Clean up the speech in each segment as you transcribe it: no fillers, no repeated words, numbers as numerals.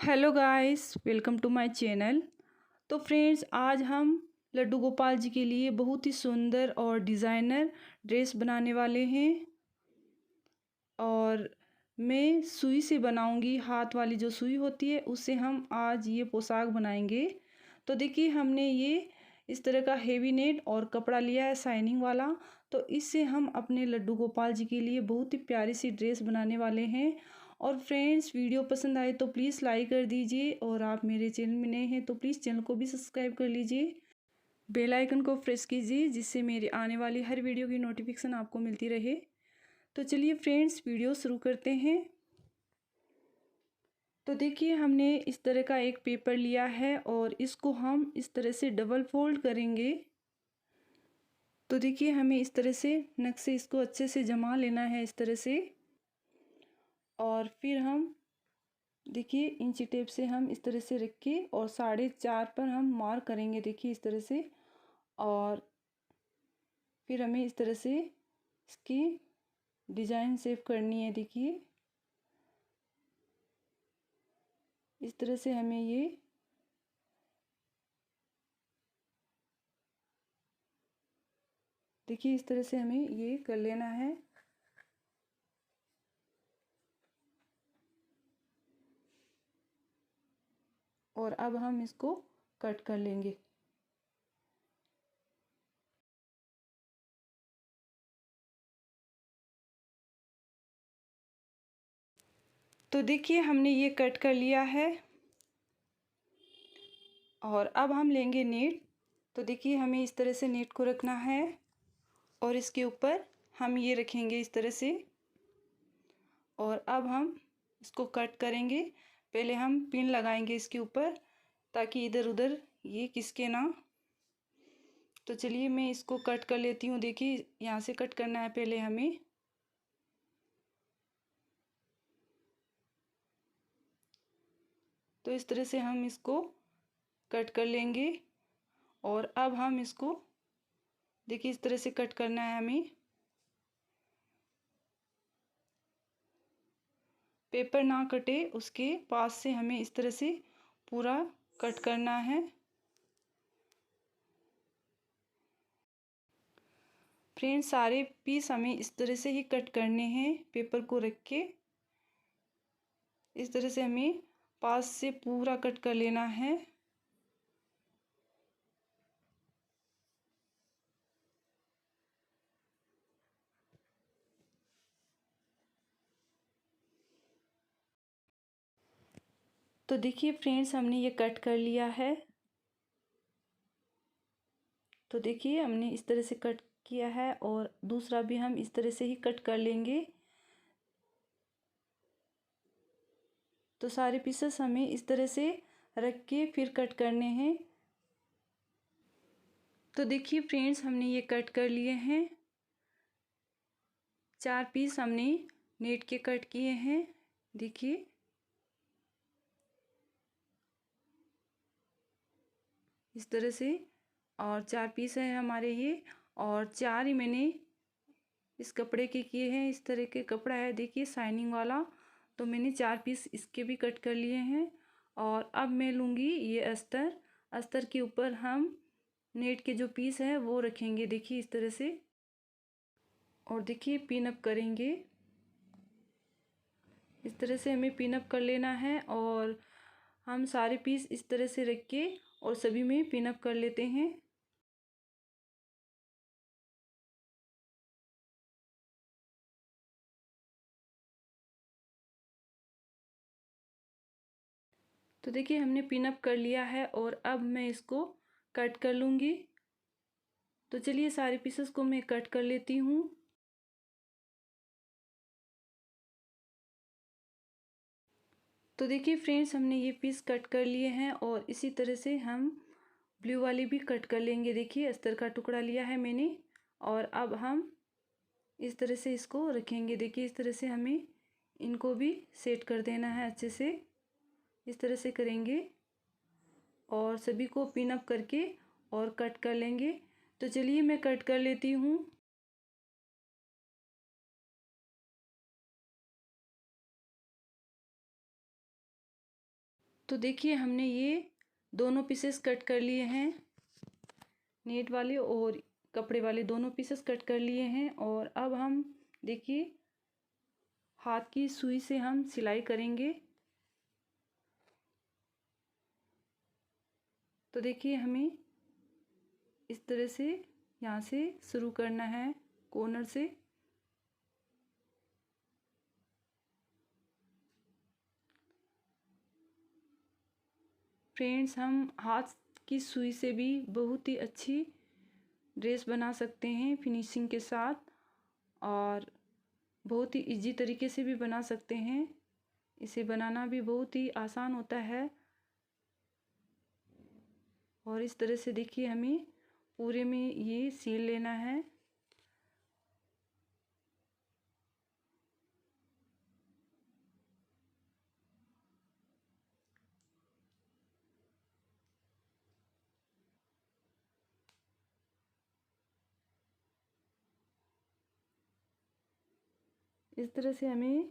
Hello guys, welcome to my channel. तो friends, आज हम लड्डू गोपाल जी के लिए बहुत ही सुंदर और डिज़ाइनर ड्रेस बनाने वाले हैं। और मैं सुई से बनाऊंगी, हाथ वाली जो सुई होती है उससे हम आज ये पोशाक बनाएंगे। तो देखिए, हमने ये इस तरह का हेवी नेट और कपड़ा लिया है शाइनिंग वाला। तो इससे हम अपने लड्डू गोपाल जी के लिए बहुत ही प्यारी सी ड्रेस बनाने वाले हैं। और फ्रेंड्स, वीडियो पसंद आए तो प्लीज़ लाइक कर दीजिए, और आप मेरे चैनल में नए हैं तो प्लीज़ चैनल को भी सब्सक्राइब कर लीजिए, बेल आइकन को प्रेस कीजिए, जिससे मेरी आने वाली हर वीडियो की नोटिफिकेशन आपको मिलती रहे। तो चलिए फ्रेंड्स, वीडियो शुरू करते हैं। तो देखिए, हमने इस तरह का एक पेपर लिया है और इसको हम इस तरह से डबल फोल्ड करेंगे। तो देखिए, हमें इस तरह से नक से इसको अच्छे से जमा लेना है इस तरह से। और फिर हम देखिए, इंची टेप से हम इस तरह से रख के और 4.5 पर हम मार्क करेंगे, देखिए इस तरह से। और फिर हमें इस तरह से इसकी डिज़ाइन सेव करनी है। देखिए, इस तरह से हमें ये देखिए इस तरह से हमें ये कर लेना है। और अब हम इसको कट कर लेंगे। तो देखिए, हमने ये कट कर लिया है। और अब हम लेंगे नेट। तो देखिए, हमें इस तरह से नेट को रखना है और इसके ऊपर हम ये रखेंगे इस तरह से। और अब हम इसको कट करेंगे। पहले हम पिन लगाएंगे इसके ऊपर, ताकि इधर उधर ये खिसके ना। तो चलिए, मैं इसको कट कर लेती हूँ। देखिए, यहाँ से कट करना है पहले हमें। तो इस तरह से हम इसको कट कर लेंगे। और अब हम इसको देखिए इस तरह से कट करना है हमें। पेपर ना कटे उसके पास से हमें इस तरह से पूरा कट करना है। फ्रेंड्स, सारे पीस हमें इस तरह से ही कट करने हैं, पेपर को रख के इस तरह से हमें पास से पूरा कट कर लेना है। तो देखिए फ्रेंड्स, हमने ये कट कर लिया है। तो देखिए, हमने इस तरह से कट किया है और दूसरा भी हम इस तरह से ही कट कर लेंगे। तो सारे पीसेस हमें इस तरह से रख के फिर कट करने हैं। तो देखिए फ्रेंड्स, हमने ये कट कर लिए हैं। 4 पीस हमने नेट के कट किए हैं, देखिए। इस तरह से। और 4 पीस है हमारे ये। और 4 ही मैंने इस कपड़े के किए हैं। इस तरह के कपड़ा है, देखिए शाइनिंग वाला। तो मैंने 4 पीस इसके भी कट कर लिए हैं। और अब मैं लूँगी ये अस्तर। अस्तर के ऊपर हम नेट के जो पीस है वो रखेंगे, देखिए इस तरह से। और देखिए, पिन अप करेंगे इस तरह से, हमें पिन अप कर लेना है। और हम सारे पीस इस तरह से रख के और सभी में पिन अप कर लेते हैं। तो देखिए, हमने पिन अप कर लिया है और अब मैं इसको कट कर लूँगी। तो चलिए, सारे पीसेस को मैं कट कर लेती हूँ। तो देखिए फ्रेंड्स, हमने ये पीस कट कर लिए हैं और इसी तरह से हम ब्लू वाली भी कट कर लेंगे। देखिए, अस्तर का टुकड़ा लिया है मैंने। और अब हम इस तरह से इसको रखेंगे। देखिए, इस तरह से हमें इनको भी सेट कर देना है अच्छे से। इस तरह से करेंगे और सभी को पिन अप करके और कट कर लेंगे। तो चलिए, मैं कट कर लेती हूँ। तो देखिए हमने ये दोनों पीसेस कट कर लिए हैं, नेट वाले और कपड़े वाले दोनों पीसेस कट कर लिए हैं। और अब हम देखिए हाथ की सुई से हम सिलाई करेंगे। तो देखिए हमें इस तरह से यहाँ से शुरू करना है, कॉर्नर से। फ्रेंड्स, हम हाथ की सुई से भी बहुत ही अच्छी ड्रेस बना सकते हैं फिनिशिंग के साथ, और बहुत ही इजी तरीके से भी बना सकते हैं। इसे बनाना भी बहुत ही आसान होता है। और इस तरह से देखिए हमें पूरे में ये सील लेना है। इस तरह से हमें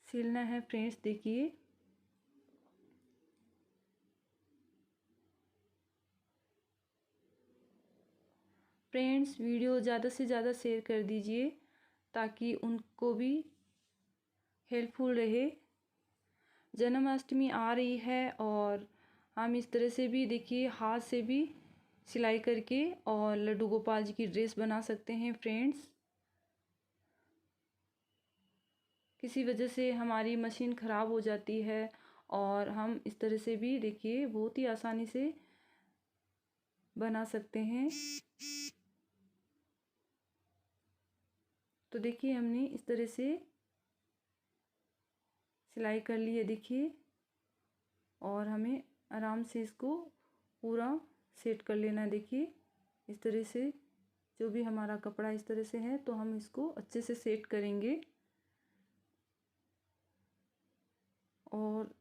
सिलना है फ्रेंड्स। देखिए फ्रेंड्स, वीडियो ज़्यादा से ज़्यादा शेयर कर दीजिए ताकि उनको भी हेल्पफुल रहे। जन्माष्टमी आ रही है और हम इस तरह से भी देखिए हाथ से भी सिलाई करके और लड्डू गोपाल जी की ड्रेस बना सकते हैं फ्रेंड्स। किसी वजह से हमारी मशीन ख़राब हो जाती है और हम इस तरह से भी देखिए बहुत ही आसानी से बना सकते हैं। तो देखिए हमने इस तरह से सिलाई कर ली है देखिए, और हमें आराम से इसको पूरा सेट कर लेना है। देखिए इस तरह से जो भी हमारा कपड़ा इस तरह से है तो हम इसको अच्छे से सेट करेंगे। और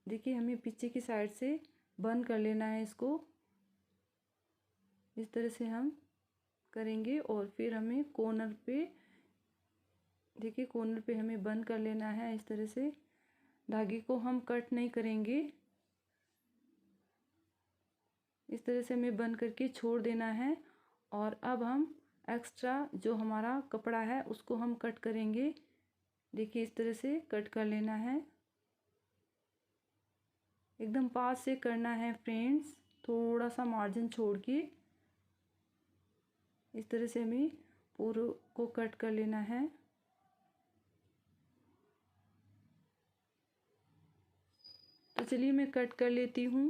देखिए हमें पीछे की साइड से बंद कर लेना है इसको। इस तरह से हम करेंगे और फिर हमें कॉर्नर पे देखिए कॉर्नर पे हमें बंद कर लेना है। इस तरह से धागे को हम कट नहीं करेंगे, इस तरह से हमें बंद करके छोड़ देना है। और अब हम एक्स्ट्रा जो हमारा कपड़ा है उसको हम कट करेंगे। देखिए इस तरह से कट कर लेना है, एकदम पास से करना है फ्रेंड्स, थोड़ा सा मार्जिन छोड़ के इस तरह से हमें पूरे को कट कर लेना है। तो चलिए मैं कट कर लेती हूँ।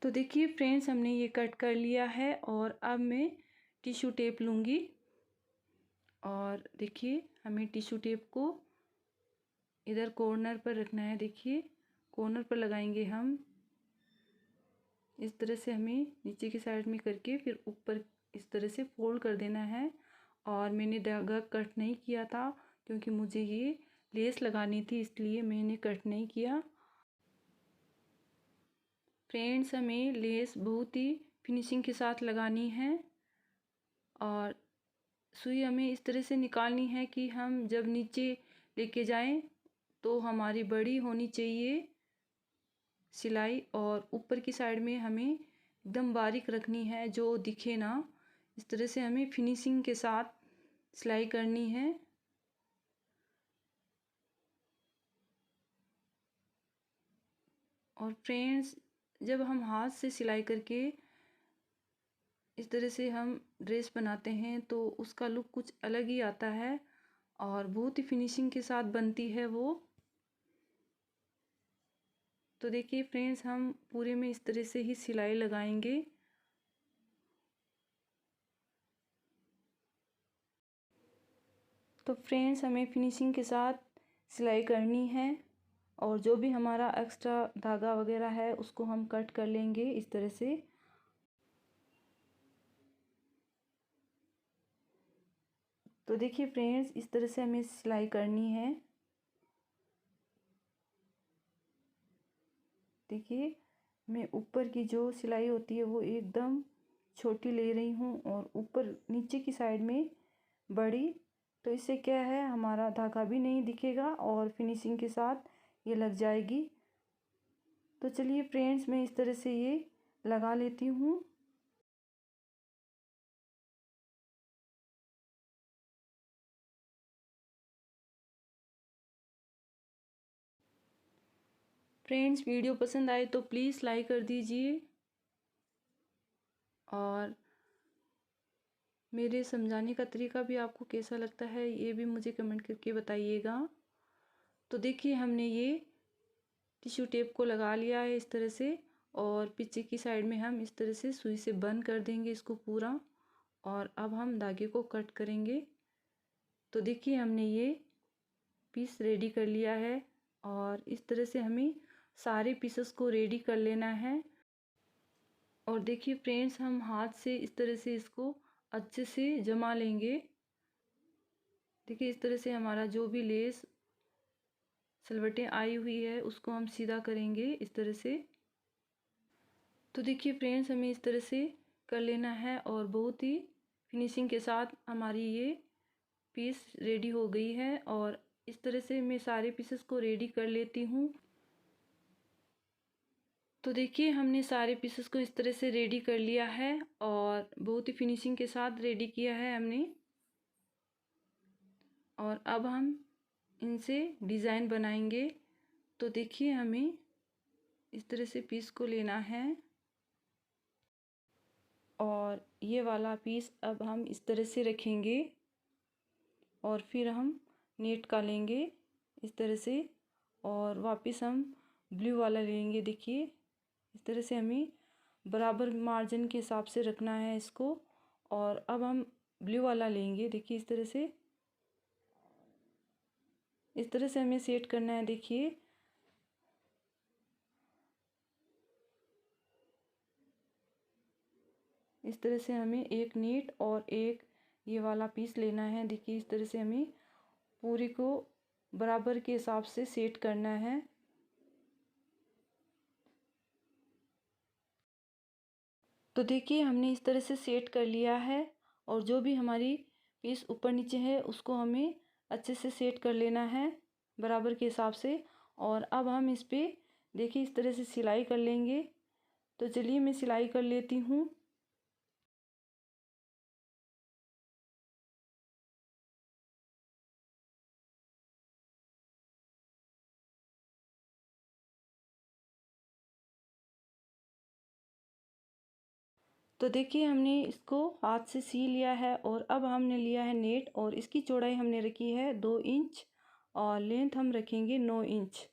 तो देखिए फ्रेंड्स, हमने ये कट कर लिया है और अब मैं टिश्यू टेप लूँगी। और देखिए हमें टिश्यू टेप को इधर कॉर्नर पर रखना है। देखिए कॉर्नर पर लगाएंगे हम, इस तरह से हमें नीचे की साइड में करके फिर ऊपर इस तरह से फोल्ड कर देना है। और मैंने धागा कट नहीं किया था क्योंकि मुझे ये लेस लगानी थी, इसलिए मैंने कट नहीं किया। फ्रेंड्स, हमें लेस बहुत ही फिनिशिंग के साथ लगानी है और सुई हमें इस तरह से निकालनी है कि हम जब नीचे लेके जाएं तो हमारी बड़ी होनी चाहिए सिलाई, और ऊपर की साइड में हमें एकदम बारीक रखनी है जो दिखे ना। इस तरह से हमें फिनिशिंग के साथ सिलाई करनी है। और फ्रेंड्स, जब हम हाथ से सिलाई करके इस तरह से हम ड्रेस बनाते हैं तो उसका लुक कुछ अलग ही आता है और बहुत ही फिनिशिंग के साथ बनती है वो। तो देखिए फ्रेंड्स, हम पूरे में इस तरह से ही सिलाई लगाएंगे। तो फ्रेंड्स, हमें फिनिशिंग के साथ सिलाई करनी है और जो भी हमारा एक्स्ट्रा धागा वगैरह है उसको हम कट कर लेंगे इस तरह से। तो देखिए फ्रेंड्स, इस तरह से हमें सिलाई करनी है। देखिए मैं ऊपर की जो सिलाई होती है वो एकदम छोटी ले रही हूँ और ऊपर नीचे की साइड में बड़ी, तो इससे क्या है हमारा धागा भी नहीं दिखेगा और फिनिशिंग के साथ ये लग जाएगी। तो चलिए फ्रेंड्स, मैं इस तरह से ये लगा लेती हूँ। फ्रेंड्स, वीडियो पसंद आए तो प्लीज़ लाइक कर दीजिए और मेरे समझाने का तरीका भी आपको कैसा लगता है ये भी मुझे कमेंट करके बताइएगा। तो देखिए हमने ये टिश्यू टेप को लगा लिया है इस तरह से, और पीछे की साइड में हम इस तरह से सुई से बंद कर देंगे इसको पूरा। और अब हम धागे को कट करेंगे। तो देखिए हमने ये पीस रेडी कर लिया है और इस तरह से हमें सारे पीसेस को रेडी कर लेना है। और देखिए फ्रेंड्स, हम हाथ से इस तरह से इसको अच्छे से जमा लेंगे। देखिए इस तरह से हमारा जो भी लेस सलवटें आई हुई है उसको हम सीधा करेंगे इस तरह से। तो देखिए फ्रेंड्स, हमें इस तरह से कर लेना है और बहुत ही फिनिशिंग के साथ हमारी ये पीस रेडी हो गई है। और इस तरह से मैं सारे पीसेस को रेडी कर लेती हूँ। तो देखिए हमने सारे पीसेस को इस तरह से रेडी कर लिया है और बहुत ही फिनिशिंग के साथ रेडी किया है हमने। और अब हम इनसे डिज़ाइन बनाएंगे। तो देखिए हमें इस तरह से पीस को लेना है और ये वाला पीस अब हम इस तरह से रखेंगे और फिर हम नेट का लेंगे इस तरह से और वापस हम ब्लू वाला लेंगे। देखिए इस तरह से हमें बराबर मार्जिन के हिसाब से रखना है इसको। और अब हम ब्लू वाला लेंगे। देखिए इस तरह से हमें सेट करना है। देखिए इस तरह से हमें एक नीट और एक ये वाला पीस लेना है। देखिए इस तरह से हमें पूरी को बराबर के हिसाब से सेट करना है। तो देखिए हमने इस तरह से सेट कर लिया है और जो भी हमारी पीस ऊपर नीचे है उसको हमें अच्छे से सेट कर लेना है बराबर के हिसाब से। और अब हम इस पे देखिए इस तरह से सिलाई कर लेंगे। तो चलिए मैं सिलाई कर लेती हूँ। तो देखिए हमने इसको हाथ से सी लिया है और अब हमने लिया है नेट और इसकी चौड़ाई हमने रखी है 2 इंच और लेंथ हम रखेंगे 9 इंच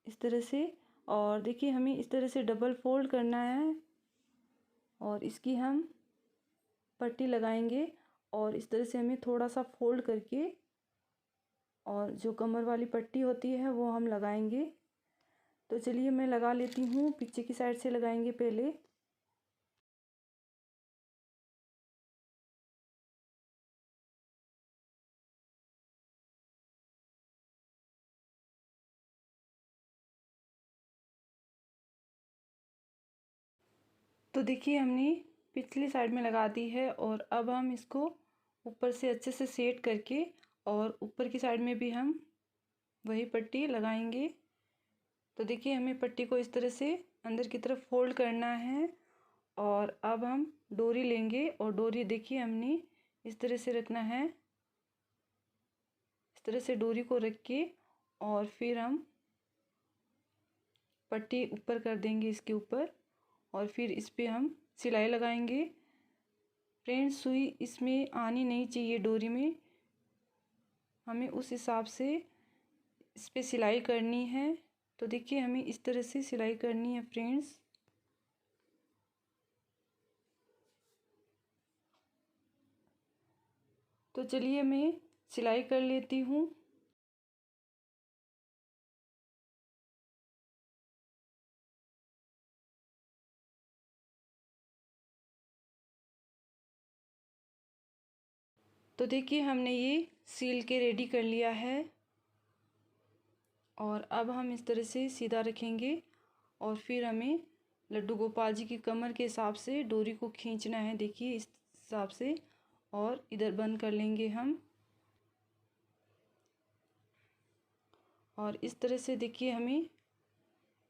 इस तरह से। और देखिए हमें इस तरह से डबल फोल्ड करना है और इसकी हम पट्टी लगाएंगे और इस तरह से हमें थोड़ा सा फोल्ड करके और जो कमर वाली पट्टी होती है वो हम लगाएंगे। तो चलिए मैं लगा लेती हूँ। पीछे की साइड से लगाएंगे पहले। तो देखिए हमने पिछली साइड में लगा दी है और अब हम इसको ऊपर से अच्छे से सेट करके और ऊपर की साइड में भी हम वही पट्टी लगाएंगे। तो देखिए हमें पट्टी को इस तरह से अंदर की तरफ फोल्ड करना है और अब हम डोरी लेंगे और डोरी देखिए हमने इस तरह से रखना है। इस तरह से डोरी को रख के और फिर हम पट्टी ऊपर कर देंगे इसके ऊपर और फिर इस पे हम सिलाई लगाएंगे। फ्रेंड्स, सुई इसमें आनी नहीं चाहिए डोरी में, हमें उस हिसाब से इस पे सिलाई करनी है। तो देखिए हमें इस तरह से सिलाई करनी है फ्रेंड्स। तो चलिए मैं सिलाई कर लेती हूँ। तो देखिए हमने ये सील के रेडी कर लिया है और अब हम इस तरह से सीधा रखेंगे और फिर हमें लड्डू गोपाल जी की कमर के हिसाब से डोरी को खींचना है। देखिए इस हिसाब से और इधर बंद कर लेंगे हम। और इस तरह से देखिए हमें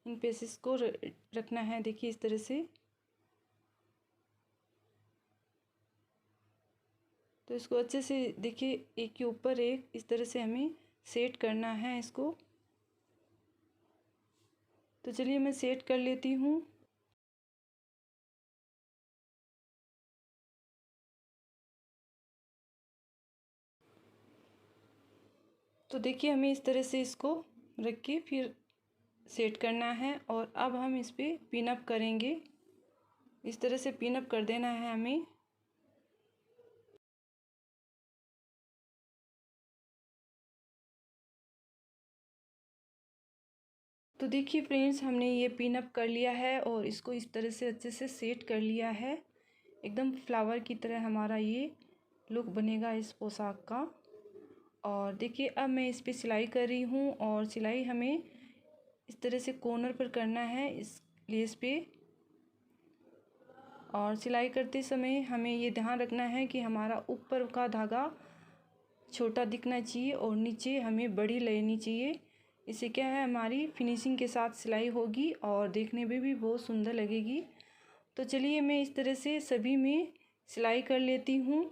इन पीसेस को रखना है, देखिए इस तरह से। तो इसको अच्छे से देखिए एक के ऊपर एक इस तरह से हमें सेट करना है इसको। तो चलिए मैं सेट कर लेती हूँ। तो देखिए हमें इस तरह से इसको रख के फिर सेट करना है। और अब हम इस पर पिन अप करेंगे, इस तरह से पिन अप कर देना है हमें। तो देखिए फ्रेंड्स, हमने ये पिन अप कर लिया है और इसको इस तरह से अच्छे से सेट कर लिया है। एकदम फ्लावर की तरह हमारा ये लुक बनेगा इस पोशाक का। और देखिए अब मैं इस पे सिलाई कर रही हूँ और सिलाई हमें इस तरह से कॉर्नर पर करना है इस लेस पे। और सिलाई करते समय हमें ये ध्यान रखना है कि हमारा ऊपर का धागा छोटा दिखना चाहिए और नीचे हमें बड़ी लेनी चाहिए। इससे क्या है, हमारी फिनिशिंग के साथ सिलाई होगी और देखने में भी बहुत सुंदर लगेगी। तो चलिए मैं इस तरह से सभी में सिलाई कर लेती हूँ।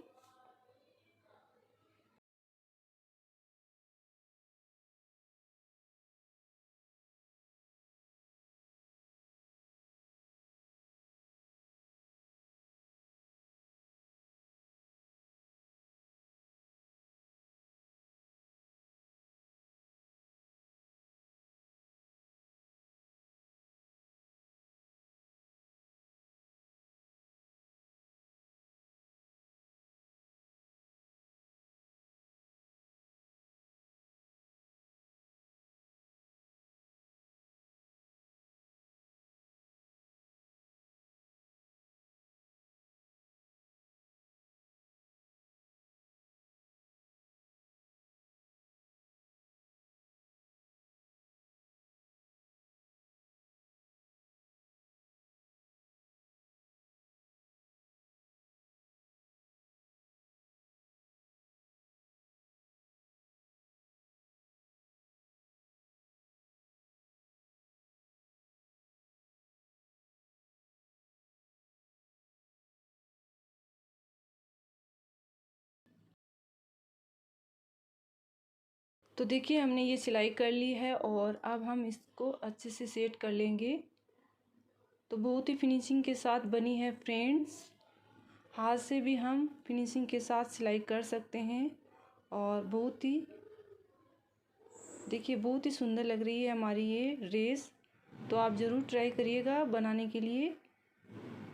तो देखिए हमने ये सिलाई कर ली है और अब हम इसको अच्छे से सेट कर लेंगे। तो बहुत ही फिनिशिंग के साथ बनी है फ्रेंड्स। हाथ से भी हम फिनिशिंग के साथ सिलाई कर सकते हैं और बहुत ही देखिए बहुत ही सुंदर लग रही है हमारी ये ड्रेस। तो आप ज़रूर ट्राई करिएगा बनाने के लिए।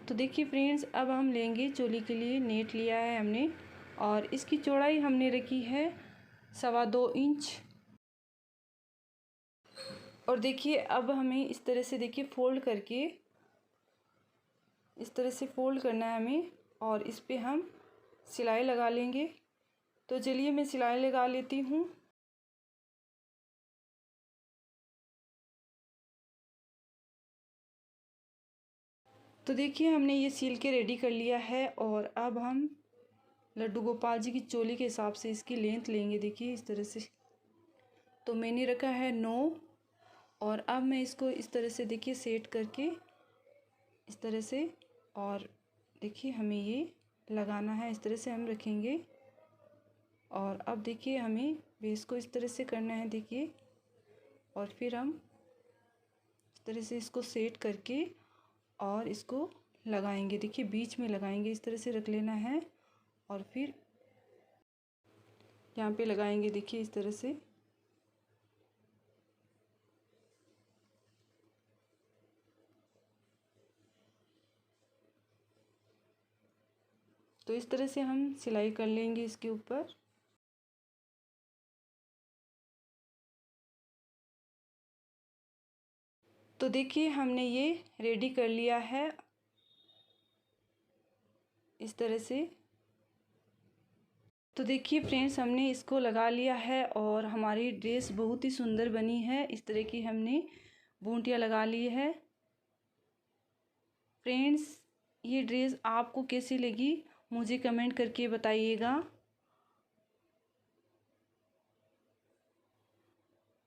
तो देखिए फ्रेंड्स, अब हम लेंगे चोली के लिए नेट लिया है हमने और इसकी चौड़ाई हमने रखी है 2.25 इंच। और देखिए अब हमें इस तरह से देखिए फोल्ड करके इस तरह से फोल्ड करना है हमें और इस पे हम सिलाई लगा लेंगे। तो चलिए मैं सिलाई लगा लेती हूँ। तो देखिए हमने ये सिल के रेडी कर लिया है और अब हम लड्डू गोपाल जी की चोली के हिसाब से इसकी लेंथ लेंगे। देखिए इस तरह से। तो मैंने रखा है 9 और अब मैं इसको इस तरह से देखिए सेट करके इस तरह से, और देखिए हमें ये लगाना है, इस तरह से हम रखेंगे। और अब देखिए हमें बेस को इस तरह से करना है देखिए, और फिर हम इस तरह से इसको सेट करके और इसको लगाएंगे। देखिए बीच में लगाएंगे, इस तरह से रख लेना है और फिर यहाँ पे लगाएंगे देखिए इस तरह से। तो इस तरह से हम सिलाई कर लेंगे इसके ऊपर। तो देखिए हमने ये रेडी कर लिया है इस तरह से। तो देखिए फ्रेंड्स, हमने इसको लगा लिया है और हमारी ड्रेस बहुत ही सुंदर बनी है। इस तरह की हमने बूंटियाँ लगा ली है। फ्रेंड्स, ये ड्रेस आपको कैसी लगी मुझे कमेंट करके बताइएगा।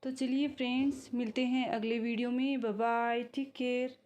तो चलिए फ्रेंड्स, मिलते हैं अगले वीडियो में। Bye bye, take care.